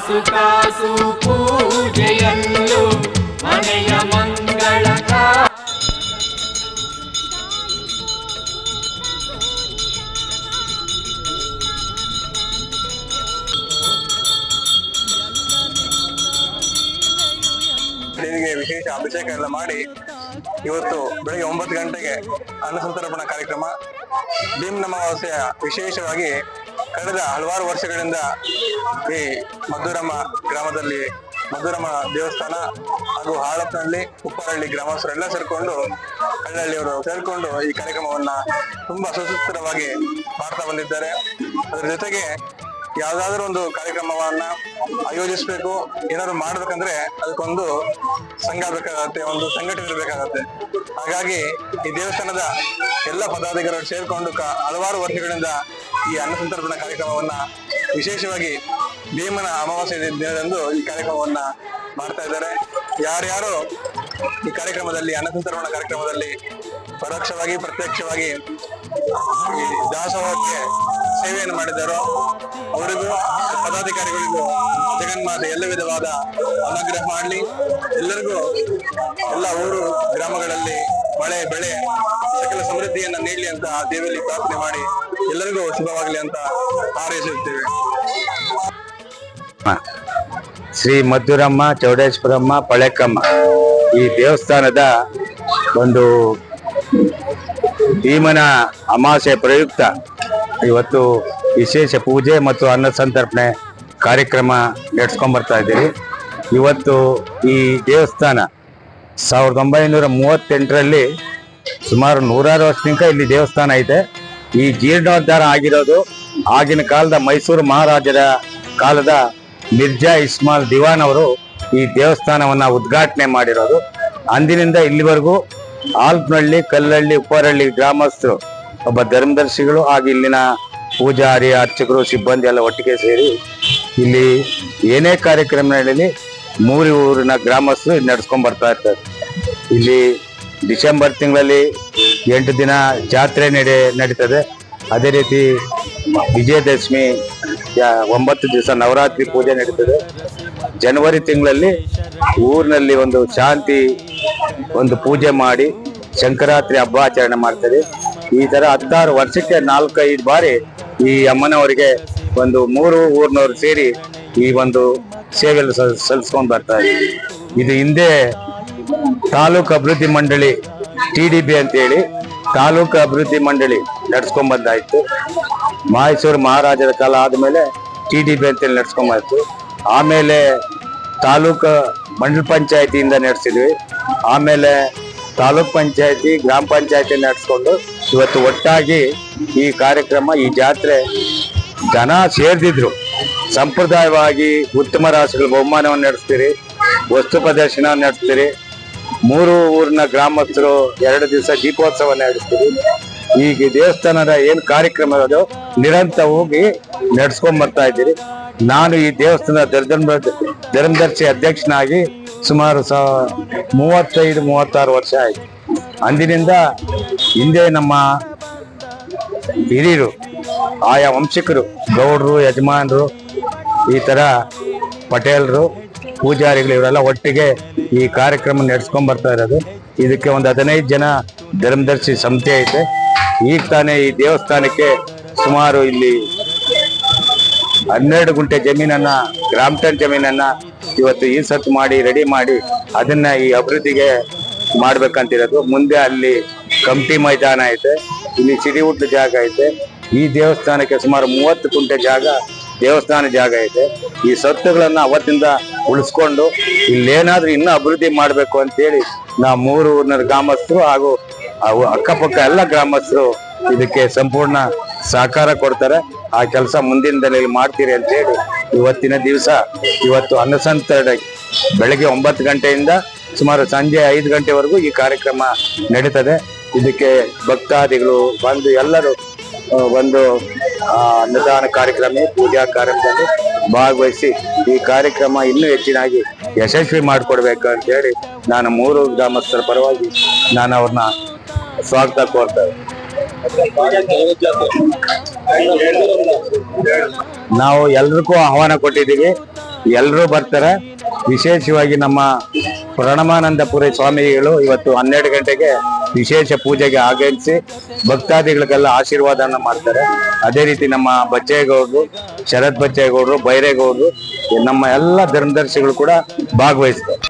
ಕಾಸು ಕಾಸು ಪೂಜೆಯಲ್ಲೂ ಮನೆಯ ಮಂಗಳ ವಿಶೇಷ ಅಭಿಷೇಕ ಎಲ್ಲ ಮಾಡಿ ಇವತ್ತು ಬೆಳಗ್ಗೆ 9 ಗಂಟೆಗೆ ಅನ್ನಸಂತರ್ಪಣಾ ಕಾರ್ಯಕ್ರಮ. ಭೀಮನ ಅಮಾವಾಸ್ಯೆಯ ವಿಶೇಷವಾಗಿ ಕಳೆದ ಹಲವಾರು ವರ್ಷಗಳಿಂದ ಈ ಮದ್ದೂರಮ್ಮ ಗ್ರಾಮದಲ್ಲಿ ಮದ್ದೂರಮ್ಮ ದೇವಸ್ಥಾನ ಹಾಗೂ ಹಾಳಪ್ಪನಹಳ್ಳಿ ಉಪ್ಪರಹಳ್ಳಿ ಗ್ರಾಮಸ್ಥರೆಲ್ಲ ಸೇರ್ಕೊಂಡು ಕಳ್ಳಹಳ್ಳಿಯವರು ಸೇರ್ಕೊಂಡು ಈ ಕಾರ್ಯಕ್ರಮವನ್ನ ತುಂಬಾ ಸುಸೂತ್ರವಾಗಿ ಮಾಡ್ತಾ ಬಂದಿದ್ದಾರೆ. ಅದರ ಜೊತೆಗೆ ಯಾವ್ದಾದ್ರು ಒಂದು ಕಾರ್ಯಕ್ರಮವನ್ನ ಆಯೋಜಿಸ್ಬೇಕು, ಏನಾದ್ರು ಮಾಡ್ಬೇಕಂದ್ರೆ ಅದಕ್ಕೊಂದು ಸಂಘ ಬೇಕಾಗತ್ತೆ, ಒಂದು ಸಂಘಟನೆ ಇರಬೇಕಾಗತ್ತೆ. ಹಾಗಾಗಿ ಈ ದೇವಸ್ಥಾನದ ಎಲ್ಲ ಪದಾಧಿಕಾರಿಗಳು ಸೇರ್ಕೊಂಡು ಹಲವಾರು ವರ್ಷಗಳಿಂದ ಈ ಅನ್ನಸಂತರ್ಪಣಾ ಕಾರ್ಯಕ್ರಮವನ್ನ ವಿಶೇಷವಾಗಿ ಭೀಮನ ಅಮಾವಾಸ್ಯೆ ದಿನದಂದು ಈ ಕಾರ್ಯಕ್ರಮವನ್ನ ಮಾಡ್ತಾ ಇದ್ದಾರೆ. ಯಾರ್ಯಾರು ಈ ಕಾರ್ಯಕ್ರಮದಲ್ಲಿ ಅನ್ನಸಂತರ್ಪಣಾ ಕಾರ್ಯಕ್ರಮದಲ್ಲಿ ಪರೋಕ್ಷವಾಗಿ ಪ್ರತ್ಯಕ್ಷವಾಗಿ ಈ ದಾಸೋಹಕ್ಕೆ ಸೇವೆಯನ್ನು ಮಾಡಿದ್ದಾರೋ ಅವರಿಗೂ ಪದಾಧಿಕಾರಿಗಳಿಗೂ ಜಗನ್ಮಾತೆ ಎಲ್ಲ ವಿಧವಾದ ಅನುಗ್ರಹ ಮಾಡಲಿ. ಎಲ್ಲರಿಗೂ ಎಲ್ಲ ಊರು ಗ್ರಾಮಗಳಲ್ಲಿ ಮಳೆ ಬೆಳೆ ಸಕಲ ಸಮೃದ್ಧಿಯನ್ನ ನೀಡಲಿ ಅಂತ ದೇವರಲ್ಲಿ ಪ್ರಾರ್ಥನೆ ಮಾಡಿ ಎಲ್ಲರಿಗೂ ಶುಭವಾಗಲಿ ಅಂತ ಹಾರೈಸುತ್ತೇವೆ. ಶ್ರೀ ಮದ್ದೂರಮ್ಮ ಚೌಡೇಶ್ವರಮ್ಮ ಪಳೆಕಮ್ಮ ಈ ದೇವಸ್ಥಾನದ ಒಂದು ಭೀಮನ ಅಮಾವಾಸ್ಯೆ ಪ್ರಯುಕ್ತ ಇವತ್ತು ವಿಶೇಷ ಪೂಜೆ ಮತ್ತು ಅನ್ನಸಂತರ್ಪಣೆ ಕಾರ್ಯಕ್ರಮ ನಡೆಸ್ಕೊಂಡ್ ಬರ್ತಾ ಇದ್ದೀರಿ. ಇವತ್ತು ಈ ದೇವಸ್ಥಾನ 1938ರಲ್ಲಿ ಸುಮಾರು 100 ವರ್ಷದಿಂದ ಇಲ್ಲಿ ದೇವಸ್ಥಾನ ಐತೆ. ಈ ಜೀರ್ಣೋದ್ಧಾರ ಆಗಿರೋದು ಆಗಿನ ಕಾಲದ ಮೈಸೂರು ಮಹಾರಾಜರ ಕಾಲದ ಮಿರ್ಜಾ ಇಸ್ಮಾಲ್ ದಿವಾನ್ ಅವರು ಈ ದೇವಸ್ಥಾನವನ್ನ ಉದ್ಘಾಟನೆ ಮಾಡಿರೋದು. ಅಂದಿನಿಂದ ಇಲ್ಲಿವರೆಗೂ ಆಲ್ಪನಹಳ್ಳಿ, ಕಲ್ಲಹಳ್ಳಿ, ಉಪ್ಪರಹಳ್ಳಿ ಗ್ರಾಮಸ್ಥರು, ಒಬ್ಬ ಧರ್ಮದರ್ಶಿಗಳು ಹಾಗೂ ಇಲ್ಲಿನ ಪೂಜಾರಿ, ಅರ್ಚಕರು, ಸಿಬ್ಬಂದಿ ಎಲ್ಲ ಒಟ್ಟಿಗೆ ಸೇರಿ ಇಲ್ಲಿ ಏನೇ ಕಾರ್ಯಕ್ರಮ ನಡೆಯಲಿ 3 ಊರಿನ ಗ್ರಾಮಸ್ಥರು ನಡೆಸ್ಕೊಂಡ್ ಬರ್ತಾ ಇರ್ತಾರೆ. ಇಲ್ಲಿ ಡಿಸೆಂಬರ್ ತಿಂಗಳಲ್ಲಿ 8 ದಿನ ಜಾತ್ರೆ ನಡೀತದೆ. ಅದೇ ರೀತಿ ವಿಜಯದಶಮಿ 9 ದಿವಸ ನವರಾತ್ರಿ ಪೂಜೆ ನಡೀತದೆ. ಜನವರಿ ತಿಂಗಳಲ್ಲಿ ಊರಿನಲ್ಲಿ ಒಂದು ಶಾಂತಿ ಒಂದು ಪೂಜೆ ಮಾಡಿ ಸಂಕ್ರಾಂತಿ ಹಬ್ಬ ಆಚರಣೆ ಮಾಡ್ತಾರೆ. ಈ ತರ 16 ವರ್ಷಕ್ಕೆ 4-5 ಬಾರಿ ಈ ಅಮ್ಮನವರಿಗೆ ಒಂದು 3 ಊರಿನವರು ಸೇರಿ ಈ ಒಂದು ಸೇವೆಯಲ್ಲಿ ಸಲ್ಲಿಸ್ಕೊಂಡ್ ಬರ್ತಾ ಇದ್ದೀವಿ. ಇದು ಹಿಂದೆ ತಾಲೂಕು ಅಭಿವೃದ್ಧಿ ಮಂಡಳಿ TDB ಅಂತ ಹೇಳಿ ತಾಲೂಕು ಅಭಿವೃದ್ಧಿ ಮಂಡಳಿ ನಡ್ಸ್ಕೊಂಡ್ ಬಂದಾಯ್ತು. ಮೈಸೂರು ಮಹಾರಾಜರ ಕಾಲ ಆದ್ಮೇಲೆ TDB ಅಂತೇಳಿ ನಡ್ಸ್ಕೊಂಡ್ ಬಂತು. ಆಮೇಲೆ ತಾಲೂಕು ಮಂಡಲ ಪಂಚಾಯತಿಯಿಂದ ನಡೆಸಿದ್ವಿ. ಆಮೇಲೆ ತಾಲೂಕ್ ಪಂಚಾಯತಿ, ಗ್ರಾಮ ಪಂಚಾಯತಿ ನಡೆಸ್ಕೊಂಡು ಇವತ್ತು ಒಟ್ಟಾಗಿ ಈ ಕಾರ್ಯಕ್ರಮ, ಈ ಜಾತ್ರೆ ಜನ ಸೇರ್ದಿದ್ರು. ಸಂಪ್ರದಾಯವಾಗಿ ಉತ್ತಮ ರಾಸುಗಳ ಬಹುಮಾನವನ್ನು ನಡೆಸ್ತೀರಿ, ವಸ್ತು ಪ್ರದರ್ಶನ ನಡೆಸ್ತೀರಿ. 3 ಊರಿನ ಗ್ರಾಮಸ್ಥರು 2 ದಿವಸ ದೀಪೋತ್ಸವ ನಡೆಸ್ತೀರಿ. ಈಗ ದೇವಸ್ಥಾನದ ಏನ್ ಕಾರ್ಯಕ್ರಮ ಇರೋದು ನಿರಂತರ ಹೋಗಿ ನಡ್ಸ್ಕೊಂಡ್ ಬರ್ತಾ ಇದ್ದೀರಿ. ನಾನು ಈ ದೇವಸ್ಥಾನದ ಧರ್ಮದರ್ಶಿ ಅಧ್ಯಕ್ಷನಾಗಿ ಸುಮಾರು 35-36 ವರ್ಷ ಆಯ್ತು. ಅಂದಿನಿಂದ ಹಿಂದೆ ನಮ್ಮ ಹಿರಿಯರು, ಆಯಾ ವಂಶಿಕರು, ಗೌಡರು, ಯಜಮಾನರು, ಈ ತರ ಪಟೇಲರು, ಪೂಜಾರಿಗಳು ಇವರೆಲ್ಲ ಒಟ್ಟಿಗೆ ಈ ಕಾರ್ಯಕ್ರಮ ನಡೆಸ್ಕೊಂಡ್ ಬರ್ತಾ ಇರೋದು. ಇದಕ್ಕೆ ಒಂದು 15 ಜನ ಧರ್ಮದರ್ಶಿ ಸಮಿತಿ ಐತೆ. ಈಗ ತಾನೇ ಈ ದೇವಸ್ಥಾನಕ್ಕೆ ಸುಮಾರು ಇಲ್ಲಿ 12 ಗುಂಟೆ ಜಮೀನನ್ನ, ಗ್ರಾಮಟನ್ ಜಮೀನನ್ನ ಇವತ್ತು ಈ ಸತ್ತು ಮಾಡಿ ರೆಡಿ ಮಾಡಿ ಅದನ್ನ ಈ ಅಭಿವೃದ್ಧಿಗೆ ಮಾಡ್ಬೇಕಂತಿರೋದು. ಮುಂದೆ ಅಲ್ಲಿ ಕಮಿಟಿ ಮೈದಾನ ಐತೆ, ಇಲ್ಲಿ ಸಿಡಿ ಊಟ ಜಾಗ ಐತೆ. ಈ ದೇವಸ್ಥಾನಕ್ಕೆ ಸುಮಾರು 30 ಗುಂಟೆ ಜಾಗ ದೇವಸ್ಥಾನ ಜಾಗ ಐತೆ. ಈ ಸತ್ತುಗಳನ್ನ ಅವತ್ತಿಂದ ಉಳಿಸ್ಕೊಂಡು ಇಲ್ಲೇನಾದ್ರೂ ಇನ್ನೂ ಅಭಿವೃದ್ಧಿ ಮಾಡ್ಬೇಕು ಅಂತೇಳಿ ನಾವು 3 ಊರಿನ ಗ್ರಾಮಸ್ಥರು ಹಾಗೂ ಅಕ್ಕಪಕ್ಕ ಎಲ್ಲ ಗ್ರಾಮಸ್ಥರು ಇದಕ್ಕೆ ಸಂಪೂರ್ಣ ಸಹಕಾರ ಕೊಡ್ತಾರೆ. ಆ ಕೆಲಸ ಮುಂದಿನ ದಿನದಲ್ಲಿ ಮಾಡ್ತೀರಿ ಅಂತೇಳಿ ಇವತ್ತಿನ ದಿವಸ ಇವತ್ತು ಅನ್ನಸಂತರ್ಪಣೆ ಬೆಳಗ್ಗೆ 9 ಗಂಟೆಯಿಂದ ಸುಮಾರು ಸಂಜೆ 5 ಗಂಟೆವರೆಗೂ ಈ ಕಾರ್ಯಕ್ರಮ ನಡೀತದೆ. ಇದಕ್ಕೆ ಭಕ್ತಾದಿಗಳು ಬಂದು ಎಲ್ಲರೂ ಒಂದು ಅನ್ನದಾನ ಕಾರ್ಯಕ್ರಮ, ಪೂಜಾ ಕಾರ್ಯಕ್ರಮದಲ್ಲಿ ಭಾಗವಹಿಸಿ ಈ ಕಾರ್ಯಕ್ರಮ ಇನ್ನೂ ಹೆಚ್ಚಿನಾಗಿ ಯಶಸ್ವಿ ಮಾಡಿಕೊಡ್ಬೇಕು ಅಂತ ಹೇಳಿ ನಾನು 3 ಗ್ರಾಮಸ್ಥರ ಪರವಾಗಿ ನಾನು ಅವ್ರನ್ನ ಸ್ವಾಗತ ಕೋರ್ತೇವೆ. ನಾವು ಎಲ್ರಿಗೂ ಆಹ್ವಾನ ಕೊಟ್ಟಿದ್ದೀವಿ. ಎಲ್ಲರೂ ಬರ್ತಾರೆ. ವಿಶೇಷವಾಗಿ ನಮ್ಮ ಪ್ರಣಮಾನಂದಪುರಿ ಸ್ವಾಮಿಗಳು ಇವತ್ತು 12 ಗಂಟೆಗೆ ವಿಶೇಷ ಪೂಜೆಗೆ ಆಗಮಿಸಿ ಭಕ್ತಾದಿಗಳಿಗೆಲ್ಲ ಆಶೀರ್ವಾದನ ಮಾಡ್ತಾರೆ. ಅದೇ ರೀತಿ ನಮ್ಮ ಬಚ್ಚೇಗೌಡರು, ಶರತ್ ಬಚ್ಚೇಗೌಡರು, ಬೈರೇಗೌಡರು, ನಮ್ಮ ಎಲ್ಲ ಧರ್ಮದರ್ಶಿಗಳು ಕೂಡ ಭಾಗವಹಿಸ್ತಾರೆ.